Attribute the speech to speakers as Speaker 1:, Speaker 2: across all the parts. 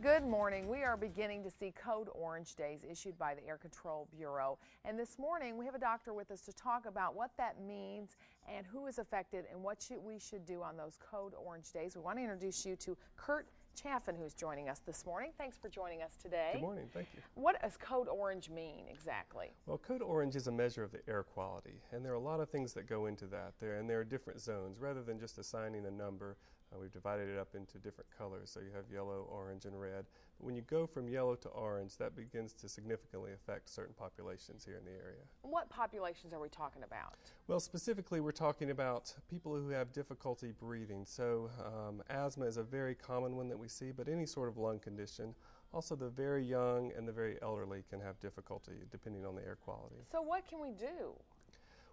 Speaker 1: Good morning. We are beginning to see code orange days issued by the Air Control Bureau. And this morning we have a doctor with us to talk about what that means and who is affected and what we should do on those code orange days. We want to introduce you to Kurt Chaffin, who's joining us this morning. Thanks for joining us today.
Speaker 2: Good morning. Thank you.
Speaker 1: What does code orange mean exactly?
Speaker 2: Well, code orange is a measure of the air quality, and there are a lot of things that go into that. There are different zones. Rather than just assigning a number, we've divided it up into different colors. So you have yellow, orange, and red. But when you go from yellow to orange, that begins to significantly affect certain populations here in the area.
Speaker 1: What populations are we talking about?
Speaker 2: Well, specifically, we're talking about people who have difficulty breathing. So asthma is a very common one that we see, but any sort of lung condition. Also, the very young and the very elderly can have difficulty depending on the air quality.
Speaker 1: So what can we do?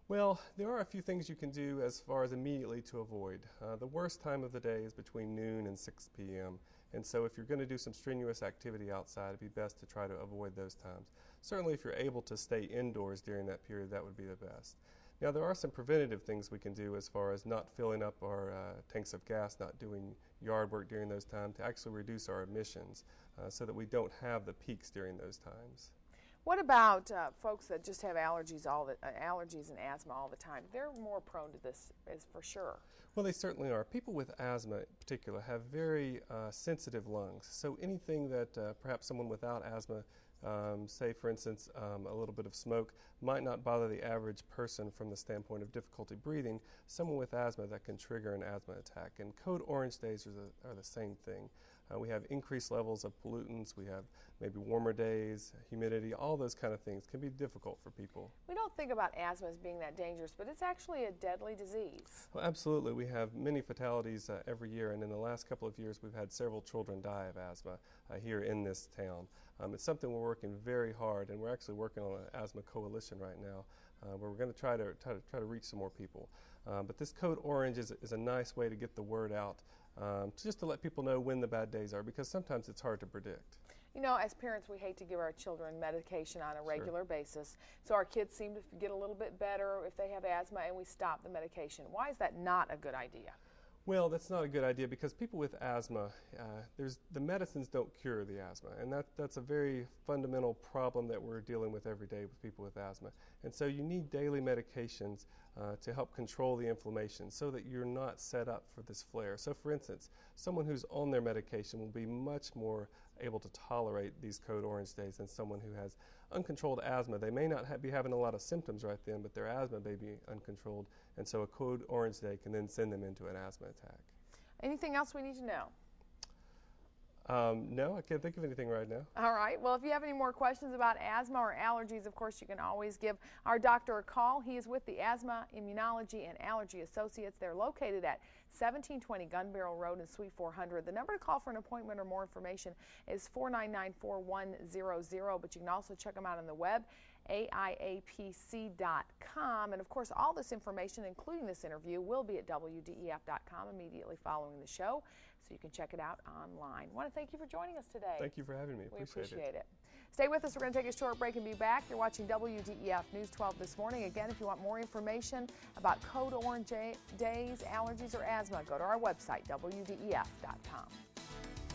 Speaker 2: Well, there are a few things you can do as far as immediately to avoid. The worst time of the day is between noon and 6 p.m. And so if you're going to do some strenuous activity outside, it'd be best to try to avoid those times. Certainly if you're able to stay indoors during that period, that would be the best. Now, there are some preventative things we can do as far as not filling up our tanks of gas, not doing yard work during those times to actually reduce our emissions so that we don't have the peaks during those times.
Speaker 1: What about folks that just have allergies and asthma all the time? They're more prone to this, is for sure.
Speaker 2: Well, they certainly are. People with asthma in particular have very sensitive lungs. So anything that perhaps someone without asthma, say for instance a little bit of smoke, might not bother the average person from the standpoint of difficulty breathing, someone with asthma that can trigger an asthma attack. And code orange days are the same thing. We have increased levels of pollutants, we have maybe warmer days, humidity, all those kind of things can be difficult for people.
Speaker 1: We don't think about asthma as being that dangerous, but it's actually a deadly disease.
Speaker 2: Well, absolutely. We have many fatalities every year, and in the last couple of years we've had several children die of asthma here in this town. It's something we're working very hard, and we're actually working on an asthma coalition right now where we're going to try to reach some more people. But this code orange is a nice way to get the word out, just to let people know when the bad days are, because sometimes it's hard to predict.
Speaker 1: You know, as parents, we hate to give our children medication on a regular basis, so our kids seem to get a little bit better if they have asthma and we stop the medication. Why is that not a good idea?
Speaker 2: Well, that's not a good idea because people with asthma, the medicines don't cure the asthma, and that's a very fundamental problem that we're dealing with every day with people with asthma. And so you need daily medications to help control the inflammation so that you're not set up for this flare. So for instance, someone who's on their medication will be much more able to tolerate these code orange days than someone who has uncontrolled asthma. They may not be having a lot of symptoms right then, but their asthma may be uncontrolled, and so a code orange day can then send them into an asthma attack.
Speaker 1: Anything else we need to know?
Speaker 2: No, I can't think of anything right now.
Speaker 1: All right. Well, if you have any more questions about asthma or allergies, of course, you can always give our doctor a call. He is with the Asthma, Immunology, and Allergy Associates. They're located at 1720 Gun Barrel Road in Suite 400. The number to call for an appointment or more information is 499-4100, but you can also check them out on the web, aiapc.com. And, of course, all this information, including this interview, will be at wdef.com immediately following the show, so you can check it out online. I want to thank you for joining us today.
Speaker 2: Thank you for having me.
Speaker 1: We appreciate it. Stay with us. We're going to take a short break and be back. You're watching WDEF News 12 this morning. Again, if you want more information about code orange days, allergies, or asthma, go to our website, wdef.com.